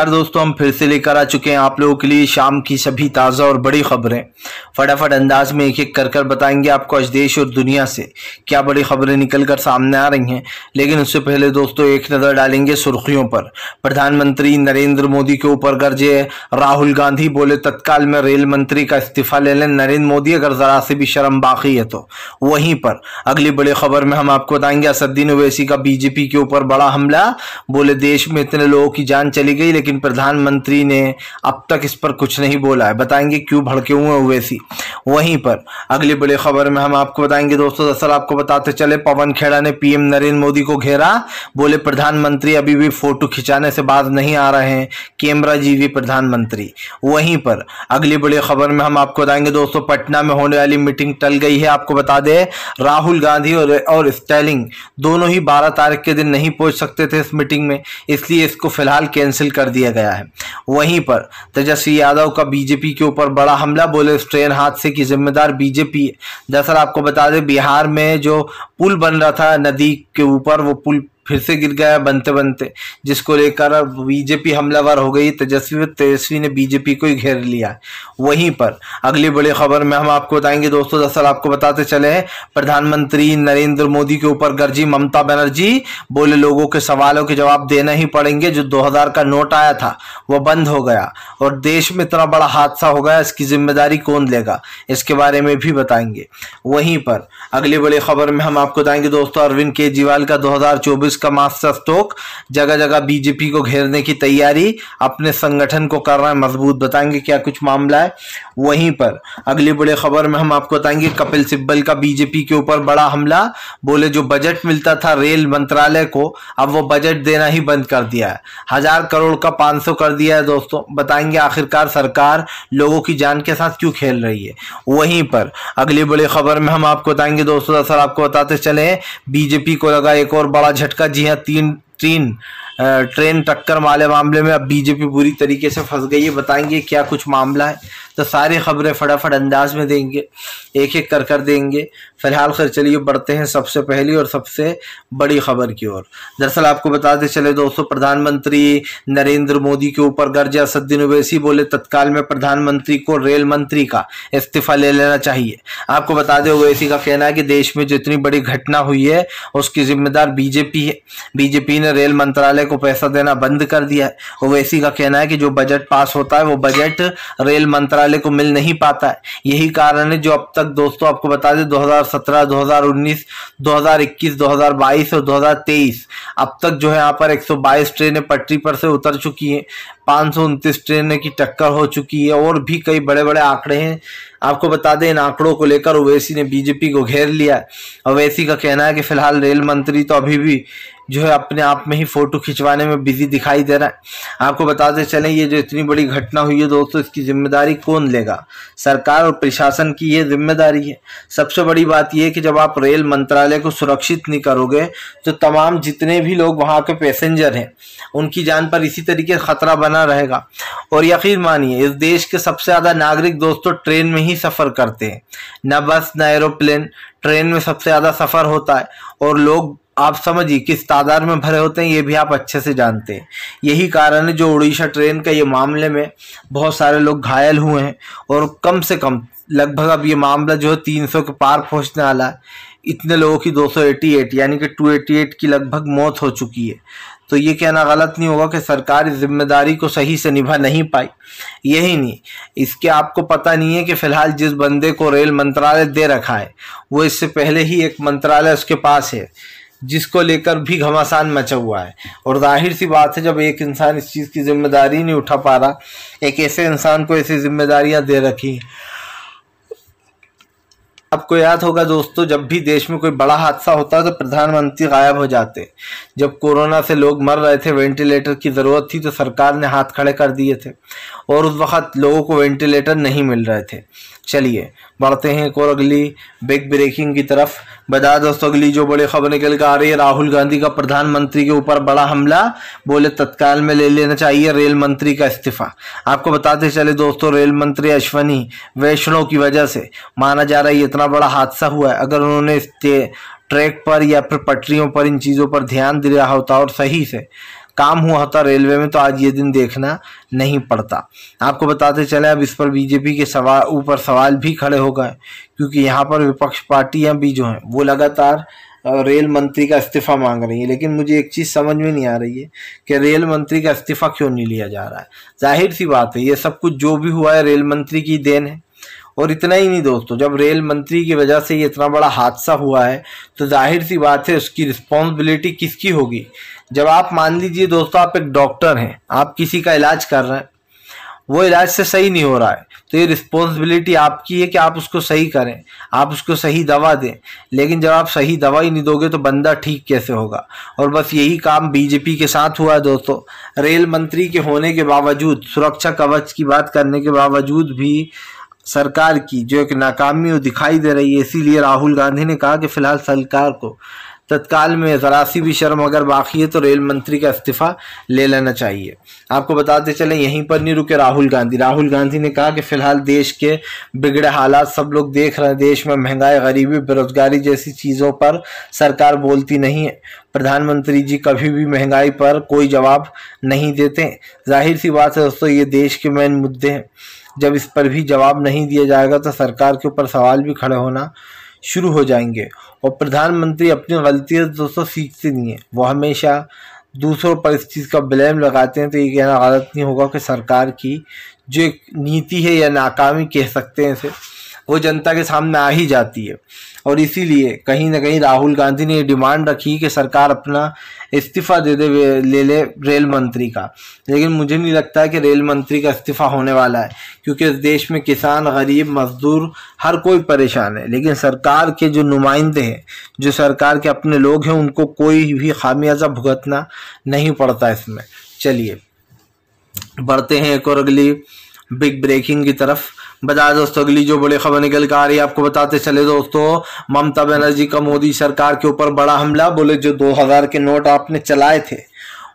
यार दोस्तों, हम फिर से लेकर आ चुके हैं आप लोगों के लिए शाम की सभी ताज़ा और बड़ी खबरें। फटाफट अंदाज में एक एक कर बताएंगे आपको आज देश और दुनिया से क्या बड़ी खबरें निकल कर सामने आ रही हैं। लेकिन उससे पहले दोस्तों एक नज़र डालेंगे सुर्खियों पर। प्रधानमंत्री नरेंद्र मोदी के ऊपर गरजे राहुल गांधी, बोले तत्काल में रेल मंत्री का इस्तीफा ले लें नरेंद्र मोदी, अगर जरा से भी शर्म बाकी है तो। वहीं पर अगली बड़ी खबर में हम आपको बताएंगे असदुद्दीन ओवैसी का बीजेपी के ऊपर बड़ा हमला, बोले देश में इतने लोगों की जान चली गई लेकिन प्रधानमंत्री ने अब तक इस पर कुछ नहीं बोला है। बताएंगे क्यों भड़के हुए ओवैसी। वहीं पर अगली बड़ी खबर में हम आपको बताएंगे दोस्तों, दरअसल आपको बताते चले पवन खेड़ा ने पीएम नरेंद्र मोदी को घेरा, बोले प्रधानमंत्री अभी भी फोटो खिंचाने से बाज नहीं आ रहे हैं, कैमरा जीवी प्रधानमंत्री। वहीं पर अगली बड़ी खबर में हम आपको बताएंगे दोस्तों, पटना में होने वाली मीटिंग टल गई है। आपको बता दें राहुल गांधी और स्टालिन दोनों ही 12 तारीख के दिन नहीं पहुंच सकते थे इस मीटिंग में, इसलिए इसको फिलहाल कैंसिल कर दिया गया है। वहीं पर तेजस्वी यादव का बीजेपी के ऊपर बड़ा हमला, बोले इस ट्रेन हादसे की जिम्मेदार बीजेपी है। दरअसल आपको बता दें बिहार में जो पुल बन रहा था नदी के ऊपर, वो पुल फिर से गिर गया बनते बनते, जिसको लेकर बीजेपी हमलावर हो गई। तेजस्वी ने बीजेपी को ही घेर लिया। वहीं पर अगली बड़ी खबर में हम आपको बताएंगे दोस्तों, दरअसल आपको बताते चले प्रधानमंत्री नरेंद्र मोदी के ऊपर गरजी ममता बनर्जी, बोले लोगों के सवालों के जवाब देना ही पड़ेंगे। जो 2000 का नोट आया था वो बंद हो गया और देश में इतना बड़ा हादसा हो गया, इसकी जिम्मेदारी कौन लेगा, इसके बारे में भी बताएंगे। वहीं पर अगली बड़ी खबर में हम आपको बताएंगे दोस्तों, अरविंद केजरीवाल का 2024 का मास्टर स्ट्रोक, जगह जगह बीजेपी को घेरने की तैयारी, अपने संगठन को कर रहा है मजबूत। बताएंगे क्या कुछ मामला है। वहीं पर अगली बड़ी खबर में हम आपको बताएंगे कपिल सिब्बल का बीजेपी के ऊपर बड़ा हमला, बोले जो बजट मिलता था रेल मंत्रालय को अब वो बजट देना ही बंद कर दिया है। 1000 करोड़ का 500 कर दिया है दोस्तों। बताएंगे आखिरकार सरकार लोगों की जान के साथ क्यों खेल रही है। वहीं पर अगली बड़ी खबर में हम आपको बताएंगे दोस्तों, दरअसल आपको बताते चले बीजेपी को लगा एक और बड़ा झटका। जी हाँ, तीन ट्रेन टक्कर वाले मामले में अब बीजेपी बुरी तरीके से फंस गई है। बताएंगे क्या कुछ मामला है। तो सारी खबरें फटाफट अंदाज में देंगे, एक एक कर देंगे। फिलहाल खैर चलिए बढ़ते हैं सबसे पहली और सबसे बड़ी खबर की ओर। दरअसल आपको बताते चले दोस्तों, प्रधानमंत्री नरेंद्र मोदी के ऊपर गरजे असदुद्दीन ओवैसी, बोले तत्काल में प्रधानमंत्री को रेल मंत्री का इस्तीफा ले लेना चाहिए। आपको बता दें ओवैसी का कहना है कि देश में जितनी बड़ी घटना हुई है उसकी जिम्मेदार बीजेपी है। बीजेपी ने रेल मंत्रालय को पैसा देना बंद कर दिया है। ओवैसी का कहना है कि जो बजट पास होता है वो बजट रेल मंत्रालय को मिल नहीं पाता है। यही कारण है जो अब तक दोस्तों आपको बता दें 2017, 2019, 2021, 2022 और 2023 अब तक जो है यहाँ पर 122 ट्रेनें पटरी पर से उतर चुकी हैं, 529 ट्रेनें की टक्कर हो चुकी है और भी कई बड़े बड़े आंकड़े हैं। आपको बता दें इन आंकड़ों को लेकर ओवैसी ने बीजेपी को घेर लिया है। ओवैसी का कहना है कि फिलहाल रेल मंत्री तो अभी भी जो है अपने आप में ही फोटो खिंचवाने में बिजी दिखाई दे रहा है। आपको बताते चलें ये जो इतनी बड़ी घटना हुई है दोस्तों, इसकी जिम्मेदारी कौन लेगा। सरकार और प्रशासन की ये जिम्मेदारी है। सबसे बड़ी बात यह है कि जब आप रेल मंत्रालय को सुरक्षित नहीं करोगे तो तमाम जितने भी लोग वहाँ के पैसेंजर हैं उनकी जान पर इसी तरीके से खतरा बना रहेगा। और यकीन मानिए इस देश के सबसे ज्यादा नागरिक दोस्तों ट्रेन में ही सफर करते हैं, न बस न एरोप्लेन, ट्रेन में सबसे ज्यादा सफर होता है। और लोग आप समझिए किस तादाद में भरे होते हैं ये भी आप अच्छे से जानते हैं। यही कारण है जो उड़ीसा ट्रेन का ये मामले में बहुत सारे लोग घायल हुए हैं और कम से कम लगभग अब ये मामला जो है 300 के पार पहुंचने वाला है। इतने लोगों की 288 यानी कि 288 की लगभग मौत हो चुकी है। तो ये कहना गलत नहीं होगा कि सरकार इस जिम्मेदारी को सही से निभा नहीं पाई। यही नहीं, इसके आपको पता नहीं है कि फिलहाल जिस बंदे को रेल मंत्रालय दे रखा है वो इससे पहले ही एक मंत्रालय उसके पास है जिसको लेकर भी घमासान मचा हुआ है। और जाहिर सी बात है जब एक इंसान इस चीज़ की जिम्मेदारी नहीं उठा पा रहा, एक ऐसे इंसान को ऐसी जिम्मेदारियां दे रखी। आपको याद होगा दोस्तों, जब भी देश में कोई बड़ा हादसा होता है तो प्रधानमंत्री गायब हो जाते। जब कोरोना से लोग मर रहे थे, वेंटिलेटर की ज़रूरत थी तो सरकार ने हाथ खड़े कर दिए थे और उस वक्त लोगों को वेंटिलेटर नहीं मिल रहे थे। चलिए बढ़ते हैं एक और अगली बिग ब्रेकिंग की तरफ। बता दोस्तों अगली जो बड़ी खबर निकल कर आ रही है, राहुल गांधी का प्रधानमंत्री के ऊपर बड़ा हमला, बोले तत्काल में ले लेना चाहिए रेल मंत्री का इस्तीफा। आपको बताते चले दोस्तों रेल मंत्री अश्विनी वैष्णव की वजह से माना जा रहा है इतना बड़ा हादसा हुआ है। अगर उन्होंने ट्रैक पर या फिर पटरियों पर इन चीज़ों पर ध्यान दिया होता और सही से काम हुआ होता रेलवे में तो आज ये दिन देखना नहीं पड़ता। आपको बताते चले अब इस पर बीजेपी के ऊपर सवाल भी खड़े हो गए, क्योंकि यहाँ पर विपक्ष पार्टियां भी जो हैं वो लगातार रेल मंत्री का इस्तीफा मांग रही है। लेकिन मुझे एक चीज़ समझ में नहीं आ रही है कि रेल मंत्री का इस्तीफा क्यों नहीं लिया जा रहा है। जाहिर सी बात है ये सब कुछ जो भी हुआ है रेल मंत्री की देन है। और इतना ही नहीं दोस्तों, जब रेल मंत्री की वजह से ये इतना बड़ा हादसा हुआ है तो जाहिर सी बात है उसकी रिस्पॉन्सिबिलिटी किसकी होगी। जब आप मान लीजिए दोस्तों आप एक डॉक्टर हैं, आप किसी का इलाज कर रहे हैं, वो इलाज से सही नहीं हो रहा है तो ये रिस्पॉन्सिबिलिटी आपकी है कि आप उसको सही करें, आप उसको सही दवा दें। लेकिन जब आप सही दवा ही नहीं दोगे तो बंदा ठीक कैसे होगा। और बस यही काम बीजेपी के साथ हुआ है दोस्तों। रेल मंत्री के होने के बावजूद, सुरक्षा कवच की बात करने के बावजूद भी सरकार की जो एक नाकामी वो दिखाई दे रही है। इसीलिए राहुल गांधी ने कहा कि फिलहाल सरकार को तत्काल में जरा सी भी शर्म अगर बाकी है तो रेल मंत्री का इस्तीफा ले लेना चाहिए। आपको बताते चलें यहीं पर नहीं रुके राहुल गांधी ने कहा कि फिलहाल देश के बिगड़े हालात सब लोग देख रहे हैं। देश में महंगाई, गरीबी, बेरोजगारी जैसी चीज़ों पर सरकार बोलती नहीं है। प्रधानमंत्री जी कभी भी महंगाई पर कोई जवाब नहीं देते। जाहिर सी बात है दोस्तों ये देश के मेन मुद्दे हैं। जब इस पर भी जवाब नहीं दिया जाएगा तो सरकार के ऊपर सवाल भी खड़े होना शुरू हो जाएंगे। और प्रधानमंत्री अपनी गलतियों से दोस्तों सीखते नहीं है, वो हमेशा दूसरों पर इस चीज़ का ब्लेम लगाते हैं। तो ये कहना गलत नहीं होगा कि सरकार की जो एक नीति है या नाकामी कह सकते हैं इसे, वो जनता के सामने आ ही जाती है। और इसीलिए कहीं ना कहीं राहुल गांधी ने ये डिमांड रखी कि सरकार अपना इस्तीफा ले ले रेल मंत्री का। लेकिन मुझे नहीं लगता है कि रेल मंत्री का इस्तीफा होने वाला है, क्योंकि इस देश में किसान, गरीब, मजदूर हर कोई परेशान है। लेकिन सरकार के जो नुमाइंदे हैं, जो सरकार के अपने लोग हैं, उनको कोई भी खामियाजा भुगतना नहीं पड़ता इसमें। चलिए बढ़ते हैं एक और अगली बिग ब्रेकिंग की तरफ। बता दोस्तों अगली जो बड़ी खबर निकल कर आ रही है आपको बताते चले दोस्तों, ममता बनर्जी का मोदी सरकार के ऊपर बड़ा हमला। बोले जो 2000 के नोट आपने चलाए थे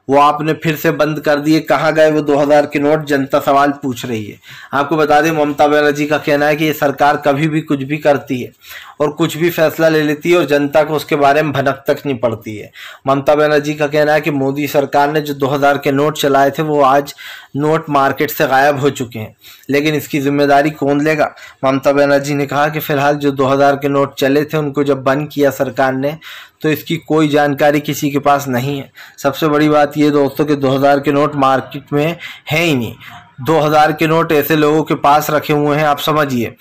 वो आपने फिर से बंद कर दिए, कहाँ गए वो 2000 के नोट, जनता सवाल पूछ रही है। आपको बता दें ममता बनर्जी का कहना है कि ये सरकार कभी भी कुछ भी करती है और कुछ भी फैसला ले लेती है और जनता को उसके बारे में भनक तक नहीं पड़ती है। ममता बनर्जी का कहना है कि मोदी सरकार ने जो 2000 के नोट चलाए थे वो आज नोट मार्केट से गायब हो चुके हैं, लेकिन इसकी जिम्मेदारी कौन लेगा। ममता बनर्जी ने कहा कि फिलहाल जो 2000 के नोट चले थे उनको जब बंद किया सरकार ने तो इसकी कोई जानकारी किसी के पास नहीं है। सबसे बड़ी बात ये दोस्तों कि 2000 के नोट मार्केट में है ही नहीं। 2000 के नोट ऐसे लोगों के पास रखे हुए हैं, आप समझिए,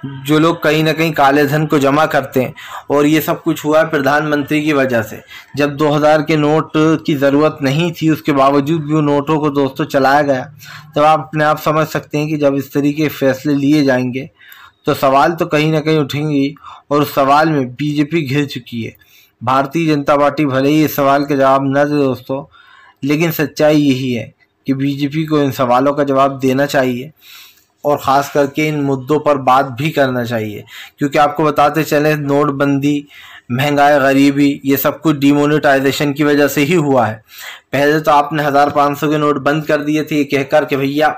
जो लोग कहीं ना कहीं काले धन को जमा करते हैं। और ये सब कुछ हुआ है प्रधानमंत्री की वजह से। जब 2000 के नोट की ज़रूरत नहीं थी उसके बावजूद भी उन नोटों को दोस्तों चलाया गया, तो आप अपने आप समझ सकते हैं कि जब इस तरीके के फैसले लिए जाएंगे तो सवाल तो कहीं ना कहीं उठेंगे। और उस सवाल में बीजेपी घिर चुकी है। भारतीय जनता पार्टी भले ही इस सवाल का जवाब न दे दोस्तों, लेकिन सच्चाई यही है कि बीजेपी को इन सवालों का जवाब देना चाहिए और ख़ास करके इन मुद्दों पर बात भी करना चाहिए। क्योंकि आपको बताते चलें नोटबंदी, महंगाई, गरीबी, ये सब कुछ डिमोनेटाइजेशन की वजह से ही हुआ है। पहले तो आपने 1500 के नोट बंद कर दिए थे ये कहकर कि भैया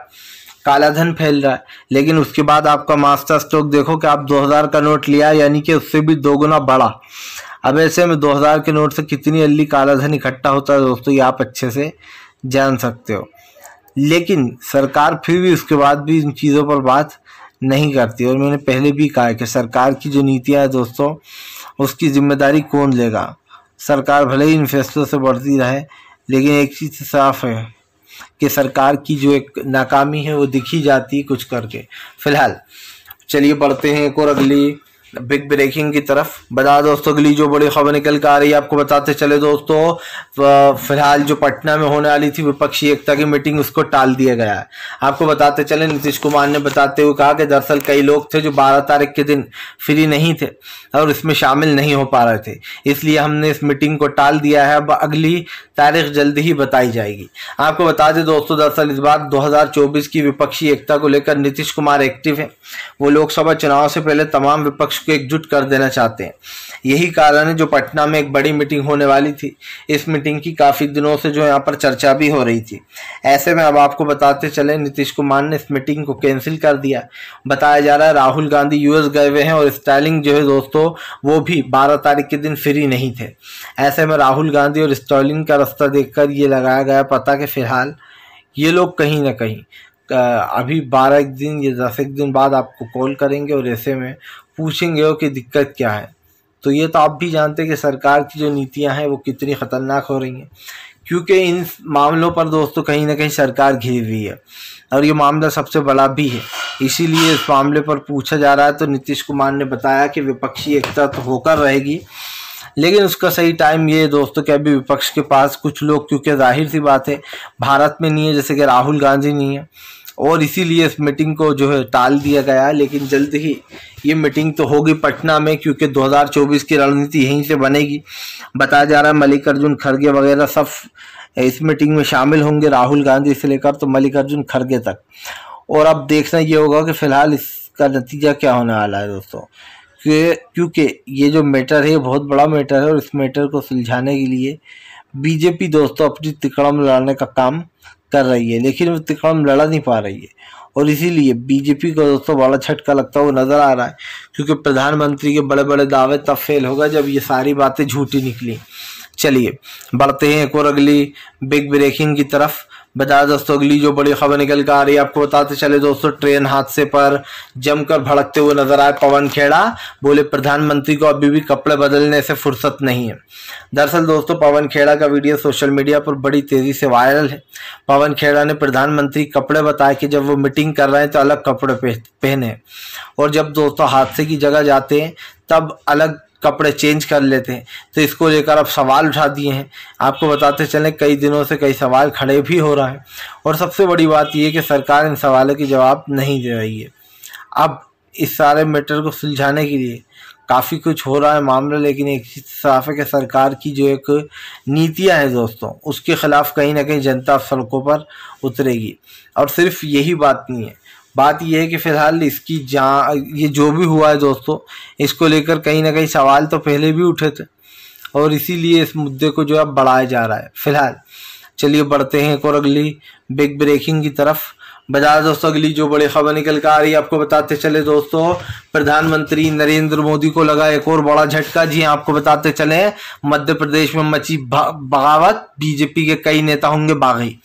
काला धन फैल रहा है, लेकिन उसके बाद आपका मास्टर स्ट्रोक देखो कि आप 2000 का नोट लिया, यानी कि उससे भी दोगुना बढ़ा। अब ऐसे में 2000 के नोट से कितनी जल्दी काला धन इकट्ठा होता है दोस्तों, ये आप अच्छे से जान सकते हो। लेकिन सरकार फिर भी उसके बाद भी इन चीज़ों पर बात नहीं करती। और मैंने पहले भी कहा है कि सरकार की जो नीतियाँ हैं दोस्तों उसकी जिम्मेदारी कौन लेगा। सरकार भले ही इन फैसलों से बढ़ती रहे, लेकिन एक चीज़ साफ है कि सरकार की जो एक नाकामी है वो दिखी जाती है कुछ करके। फिलहाल चलिए बढ़ते हैं एक और अगली बिग ब्रेकिंग की तरफ। बता दोस्तों अगली जो बड़ी खबर निकल कर आ रही है आपको बताते चले दोस्तों, फिलहाल जो पटना में होने वाली थी विपक्षी एकता की मीटिंग उसको टाल दिया गया है। आपको बताते चले नीतीश कुमार ने बताते हुए कहा कि दरअसल कई लोग थे जो 12 तारीख के दिन फ्री नहीं थे और इसमें शामिल नहीं हो पा रहे थे, इसलिए हमने इस मीटिंग को टाल दिया है। अब अगली तारीख जल्दी ही बताई जाएगी। आपको बता दें दोस्तों दरअसल इस बार 2024 की विपक्षी एकता को लेकर नीतीश कुमार एक्टिव है। वो लोकसभा चुनाव से पहले तमाम विपक्ष को एकजुट कर देना चाहते हैं। यही कारण है जो पटना में एक बड़ी मीटिंग होने वाली थी, इस मीटिंग की काफ़ी दिनों से जो यहाँ पर चर्चा भी हो रही थी। ऐसे में अब आपको बताते चले, नीतीश कुमार ने इस मीटिंग को कैंसिल कर दिया। बताया जा रहा है राहुल गांधी यूएस गए हुए हैं और स्टालिन जो है दोस्तों वो भी 12 तारीख के दिन फ्री नहीं थे। ऐसे में राहुल गांधी और स्टालिन का रास्ता देखकर ये लगाया गया पता कि फिलहाल ये लोग कहीं ना कहीं अभी 12 दिन या 10 दिन बाद आपको कॉल करेंगे और ऐसे में पूछेंगे हो कि दिक्कत क्या है। तो ये तो आप भी जानते हैं कि सरकार की जो नीतियां हैं वो कितनी ख़तरनाक हो रही हैं, क्योंकि इन मामलों पर दोस्तों कहीं ना कहीं सरकार घिरी हुई है और ये मामला सबसे बड़ा भी है। इसीलिए इस मामले पर पूछा जा रहा है। तो नीतीश कुमार ने बताया कि विपक्षी एकता तो होकर रहेगी, लेकिन उसका सही टाइम ये है दोस्तों कि अभी विपक्ष के पास कुछ लोग, क्योंकि जाहिर सी बात है भारत में नहीं है, जैसे कि राहुल गांधी नहीं है, और इसीलिए इस मीटिंग को जो है टाल दिया गया है। लेकिन जल्द ही ये मीटिंग तो होगी पटना में, क्योंकि 2024 की रणनीति यहीं से बनेगी। बताया जा रहा है मल्लिकार्जुन खड़गे वगैरह सब इस मीटिंग में शामिल होंगे, राहुल गांधी से लेकर तो मल्लिकार्जुन खड़गे तक। और अब देखना ये होगा कि फिलहाल इसका नतीजा क्या होने वाला है दोस्तों, क्योंकि ये जो मैटर है ये बहुत बड़ा मैटर है और इस मैटर को सुलझाने के लिए बीजेपी दोस्तों अपनी तिकड़म लड़ने का काम कर रही है, लेकिन वो तिकड़म लड़ा नहीं पा रही है। और इसीलिए बीजेपी को दोस्तों बड़ा झटका लगता हुआ नजर आ रहा है, क्योंकि प्रधानमंत्री के बड़े बड़े दावे तब फेल होगा जब ये सारी बातें झूठी निकली। चलिए बढ़ते हैं एक और अगली बिग ब्रेकिंग की तरफ। बता दोस्तों अगली जो बड़ी खबर निकल कर आ रही है, आपको बताते चले दोस्तों, ट्रेन हादसे पर जमकर भड़कते हुए नजर आए पवन खेड़ा। बोले प्रधानमंत्री को अभी भी कपड़े बदलने से फुर्सत नहीं है। दरअसल दोस्तों पवन खेड़ा का वीडियो सोशल मीडिया पर बड़ी तेजी से वायरल है। पवन खेड़ा ने प्रधानमंत्री कपड़े बताए कि जब वो मीटिंग कर रहे हैं तो अलग कपड़े पहने, और जब दोस्तों हादसे की जगह जाते हैं तब अलग कपड़े चेंज कर लेते हैं। तो इसको लेकर अब सवाल उठा दिए हैं। आपको बताते चलें कई दिनों से कई सवाल खड़े भी हो रहा है, और सबसे बड़ी बात यह है कि सरकार इन सवालों की जवाब नहीं दे रही है। अब इस सारे मैटर को सुलझाने के लिए काफ़ी कुछ हो रहा है मामला, लेकिन एक चीज़ साफ है कि सरकार की जो एक नीतियाँ हैं दोस्तों उसके खिलाफ कहीं ना कहीं जनता सड़कों पर उतरेगी। और सिर्फ यही बात नहीं है, बात यह है कि फिलहाल इसकी ये जो भी हुआ है दोस्तों इसको लेकर कहीं ना कहीं सवाल तो पहले भी उठे थे, और इसीलिए इस मुद्दे को जो है बढ़ाया जा रहा है। फिलहाल चलिए बढ़ते हैं एक और अगली बिग ब्रेकिंग की तरफ। बता दोस्तों अगली जो बड़ी खबर निकल कर आ रही है, आपको बताते चले दोस्तों, प्रधानमंत्री नरेंद्र मोदी को लगा एक और बड़ा झटका। जी आपको बताते चले मध्य प्रदेश में मची बगावत, बीजेपी के कई नेता होंगे बागी।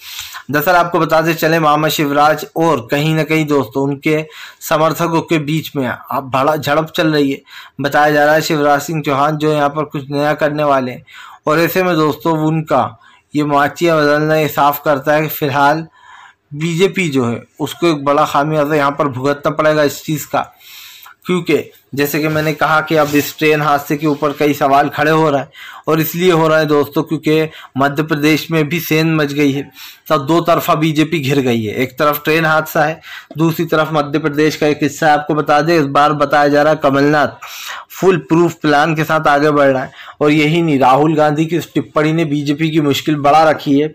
दरअसल आपको बताते चले मामा शिवराज और कहीं ना कहीं दोस्तों उनके समर्थकों के बीच में अब बड़ा झड़प चल रही है। बताया जा रहा है शिवराज सिंह चौहान जो यहाँ पर कुछ नया करने वाले हैं, और ऐसे में दोस्तों उनका ये माचिया बदलना ये साफ करता है कि फिलहाल बीजेपी जो है उसको एक बड़ा खामियाजा यहाँ पर भुगतना पड़ेगा इस चीज़ का, क्योंकि जैसे कि मैंने कहा कि अब इस ट्रेन हादसे के ऊपर कई सवाल खड़े हो रहा है, और इसलिए हो रहा है दोस्तों क्योंकि मध्य प्रदेश में भी सेंध मच गई है। तो दो तरफा बीजेपी घिर गई है, एक तरफ ट्रेन हादसा है, दूसरी तरफ मध्य प्रदेश का एक हिस्सा है। आपको बता दें इस बार बताया जा रहा है कमलनाथ फुल प्रूफ प्लान के साथ आगे बढ़ रहा है। और यही नहीं, राहुल गांधी की उस टिप्पणी ने बीजेपी की मुश्किल बढ़ा रखी है,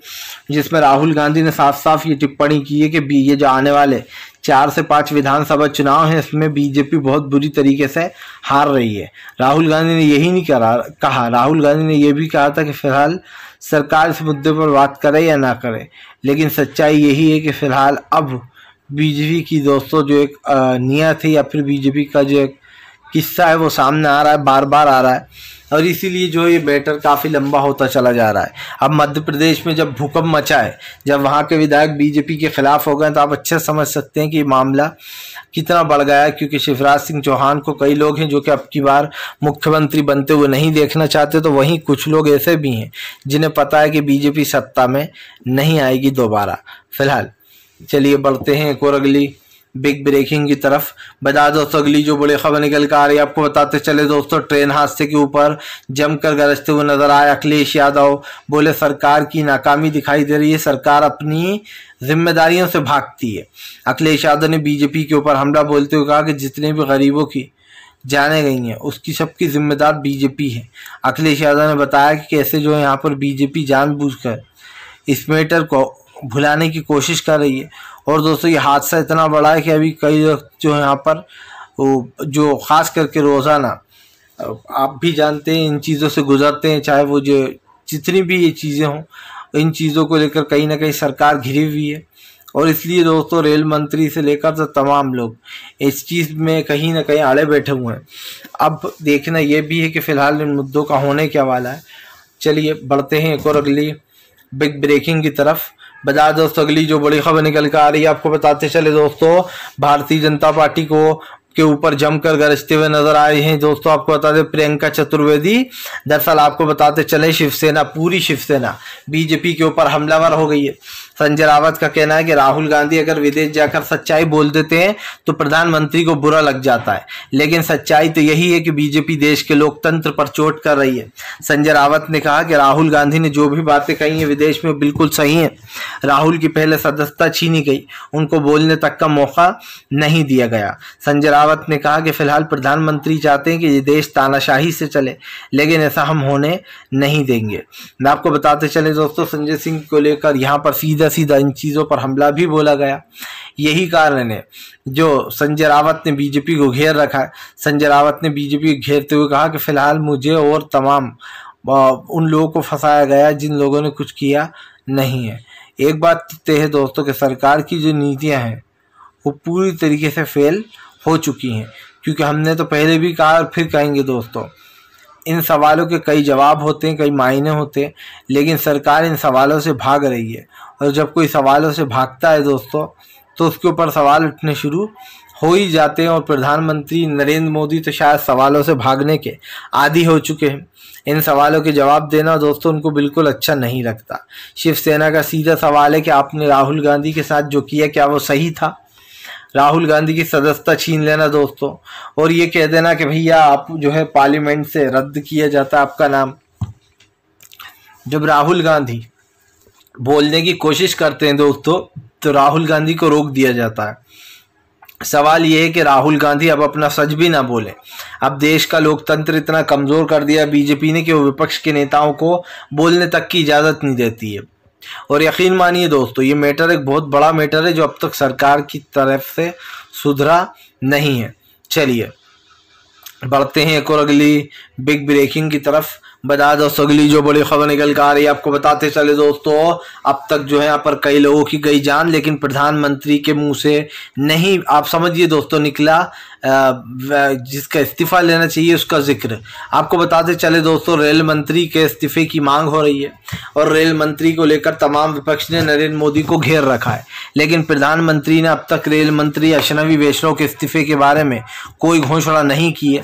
जिसमें राहुल गांधी ने साफ साफ ये टिप्पणी की है कि ये जो आने वाले 4 से 5 विधानसभा चुनाव हैं इसमें बीजेपी बहुत बुरी तरीके से हार रही है। राहुल गांधी ने यही नहीं कहा, राहुल गांधी ने यह भी कहा था कि फिलहाल सरकार इस मुद्दे पर बात करे या ना करे, लेकिन सच्चाई यही है कि फिलहाल अब बीजेपी की दोस्तों जो एक नियत है या फिर बीजेपी का जो एक किस्सा है वो सामने आ रहा है, बार बार आ रहा है, और इसीलिए जो ये मैटर काफ़ी लंबा होता चला जा रहा है। अब मध्य प्रदेश में जब भूकंप मचा है, जब वहाँ के विधायक बीजेपी के खिलाफ हो गए, तो आप अच्छे समझ सकते हैं कि ये मामला कितना बढ़ गया है, क्योंकि शिवराज सिंह चौहान को कई लोग हैं जो कि अब की बार मुख्यमंत्री बनते हुए नहीं देखना चाहते, तो वहीं कुछ लोग ऐसे भी हैं जिन्हें पता है कि बीजेपी सत्ता में नहीं आएगी दोबारा। फिलहाल चलिए बढ़ते हैं एक और अगली बिग ब्रेकिंग की तरफ। बता दोस्तों अगली जो बड़ी खबर निकल कर आ रही है, आपको बताते चले दोस्तों, ट्रेन हादसे के ऊपर जमकर गरजते हुए नजर आए अखिलेश यादव। बोले सरकार की नाकामी दिखाई दे रही है, सरकार अपनी जिम्मेदारियों से भागती है। अखिलेश यादव ने बीजेपी के ऊपर हमला बोलते हुए कहा कि जितने भी गरीबों की जाने गई हैं उसकी सबकी जिम्मेदार बीजेपी है। अखिलेश यादव ने बताया कि कैसे जो है यहाँ पर बीजेपी जानबूझकर इस मैटर को भुलाने की कोशिश कर रही है। और दोस्तों ये हादसा इतना बड़ा है कि अभी कई लोग जो यहाँ पर वो जो ख़ास करके रोज़ाना आप भी जानते हैं इन चीज़ों से गुजरते हैं, चाहे वो जो जितनी भी ये चीज़ें हों, इन चीज़ों को लेकर कहीं ना कहीं सरकार घिरी हुई है। और इसलिए दोस्तों रेल मंत्री से लेकर तो तमाम लोग इस चीज़ में कहीं ना कहीं आड़े बैठे हुए हैं। अब देखना ये भी है कि फ़िलहाल इन मुद्दों का होने क्या वाला है। चलिए बढ़ते हैं एक और अगली बिग ब्रेकिंग की तरफ। बता दोस्तों अगली जो बड़ी खबर निकल कर आ रही है, आपको बताते चले दोस्तों, भारतीय जनता पार्टी को के ऊपर जमकर गरजते हुए नजर आए हैं दोस्तों। आपको बता दें प्रियंका चतुर्वेदी, दरअसल आपको बताते चले शिवसेना, पूरी शिवसेना बीजेपी के ऊपर हमलावर हो गई है। संजय रावत का कहना है कि राहुल गांधी अगर विदेश जाकर सच्चाई बोल देते हैं तो प्रधानमंत्री को बुरा लग जाता है, लेकिन सच्चाई तो यही है कि बीजेपी देश के लोकतंत्र पर चोट कर रही है। संजय रावत ने कहा कि राहुल गांधी ने जो भी बातें कही हैं विदेश में बिल्कुल सही हैं। राहुल की पहले सदस्यता छीनी गई, उनको बोलने तक का मौका नहीं दिया गया। संजय रावत ने कहा कि फिलहाल प्रधानमंत्री चाहते हैं कि ये देश तानाशाही से चले, लेकिन ऐसा हम होने नहीं देंगे। मैं आपको बताते चले दोस्तों, संजय सिंह को लेकर यहाँ पर सीधा इन चीज़ों पर हमला भी बोला गया। यही कारण है जो संजय रावत ने बीजेपी को घेर रखा है। संजय रावत ने बीजेपी को घेरते हुए कहा कि फिलहाल मुझे और तमाम उन लोगों को फंसाया गया जिन लोगों ने कुछ किया नहीं है। एक बात तय है दोस्तों कि सरकार की जो नीतियां हैं वो पूरी तरीके से फेल हो चुकी हैं, क्योंकि हमने तो पहले भी कहा और फिर कहेंगे दोस्तों, इन सवालों के कई जवाब होते हैं, कई मायने होते हैं, लेकिन सरकार इन सवालों से भाग रही है। और जब कोई सवालों से भागता है दोस्तों तो उसके ऊपर सवाल उठने शुरू हो ही जाते हैं। और प्रधानमंत्री नरेंद्र मोदी तो शायद सवालों से भागने के आदी हो चुके हैं। इन सवालों के जवाब देना दोस्तों उनको बिल्कुल अच्छा नहीं लगता। शिवसेना का सीधा सवाल है कि आपने राहुल गांधी के साथ जो किया क्या वो सही था? राहुल गांधी की सदस्यता छीन लेना दोस्तों और ये कह देना कि भैया आप जो है पार्लियामेंट से रद्द किया जाता है आपका नाम। जब राहुल गांधी बोलने की कोशिश करते हैं दोस्तों तो राहुल गांधी को रोक दिया जाता है। सवाल ये है कि राहुल गांधी अब अपना सच भी ना बोले। अब देश का लोकतंत्र इतना कमजोर कर दिया बीजेपी ने कि वो विपक्ष के नेताओं को बोलने तक की इजाजत नहीं देती है। और यकीन मानिए दोस्तों ये मैटर एक बहुत बड़ा मैटर है जो अब तक सरकार की तरफ से सुधरा नहीं है। चलिए बढ़ते हैं एक और अगली बिग ब्रेकिंग की तरफ। बता दो अगली जो बड़ी खबर निकल कर आ रही है, आपको बताते चले दोस्तों, अब तक जो है यहाँ पर कई लोगों की गई जान, लेकिन प्रधानमंत्री के मुंह से नहीं, आप समझिए दोस्तों, निकला जिसका इस्तीफा लेना चाहिए उसका जिक्र। आपको बताते चले दोस्तों रेल मंत्री के इस्तीफे की मांग हो रही है और रेल मंत्री को लेकर तमाम विपक्ष ने नरेंद्र मोदी को घेर रखा है, लेकिन प्रधानमंत्री ने अब तक रेल मंत्री अश्विनी वैष्णव के इस्तीफे के बारे में कोई घोषणा नहीं की है।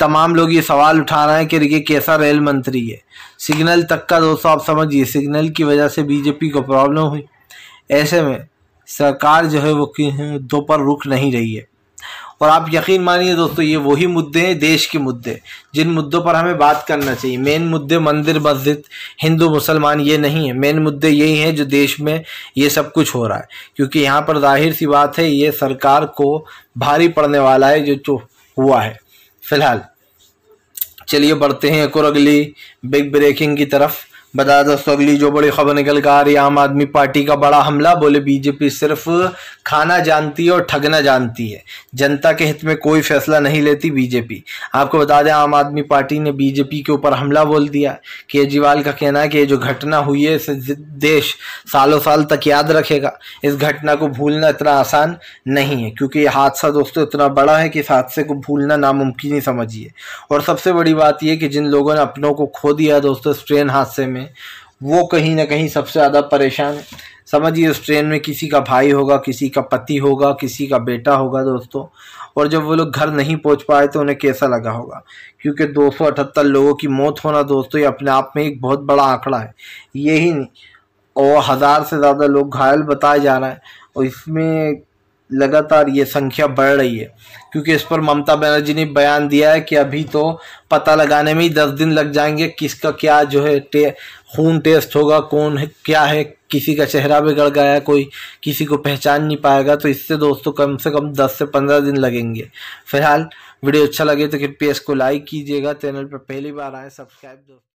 तमाम लोग ये सवाल उठा रहे हैं कि ये कैसा रेल मंत्री है। सिग्नल तक का दोस्तों आप समझिए, सिग्नल की वजह से बीजेपी को प्रॉब्लम हुई। ऐसे में सरकार जो है वो दो पर रुक नहीं रही है। और आप यकीन मानिए दोस्तों ये वही मुद्दे हैं, देश के मुद्दे, जिन मुद्दों पर हमें बात करना चाहिए। मेन मुद्दे मंदिर मस्जिद हिंदू मुसलमान ये नहीं है, मेन मुद्दे यही हैं जो देश में ये सब कुछ हो रहा है, क्योंकि यहाँ पर जाहिर सी बात है ये सरकार को भारी पड़ने वाला है जो हुआ है। फिलहाल चलिए बढ़ते हैं एक और अगली बिग ब्रेकिंग की तरफ। बता दोस्तों अगली जो बड़ी खबर निकल कर आ रही है, आम आदमी पार्टी का बड़ा हमला। बोले बीजेपी सिर्फ खाना जानती है और ठगना जानती है, जनता के हित में कोई फैसला नहीं लेती बीजेपी। आपको बता दें आम आदमी पार्टी ने बीजेपी के ऊपर हमला बोल दिया। केजरीवाल का कहना है कि ये जो घटना हुई है इसे देश सालों साल तक याद रखेगा। इस घटना को भूलना इतना आसान नहीं है, क्योंकि ये हादसा दोस्तों इतना बड़ा है कि इस हादसे को भूलना नामुमकिन ही समझिए। और सबसे बड़ी बात यह कि जिन लोगों ने अपनों को खो दिया दोस्तों इस ट्रेन हादसे में, वो कहीं ना कहीं सबसे ज़्यादा परेशान है। समझिए उस ट्रेन में किसी का भाई होगा, किसी का पति होगा, किसी का बेटा होगा दोस्तों, और जब वो लोग घर नहीं पहुंच पाए तो उन्हें कैसा लगा होगा, क्योंकि 278 लोगों की मौत होना दोस्तों ये अपने आप में एक बहुत बड़ा आंकड़ा है। यही नहीं, और 1000 से ज़्यादा लोग घायल बताए जा रहे हैं और इसमें लगातार ये संख्या बढ़ रही है, क्योंकि इस पर ममता बनर्जी ने बयान दिया है कि अभी तो पता लगाने में ही 10 दिन लग जाएंगे, किसका क्या जो है खून टेस्ट होगा, कौन है क्या है, किसी का चेहरा बिगड़ गया है, कोई किसी को पहचान नहीं पाएगा। तो इससे दोस्तों कम से कम 10 से 15 दिन लगेंगे। फिलहाल वीडियो अच्छा लगे तो कृपया इसको लाइक कीजिएगा, चैनल पर पहली बार आए सब्सक्राइब दोस्तों।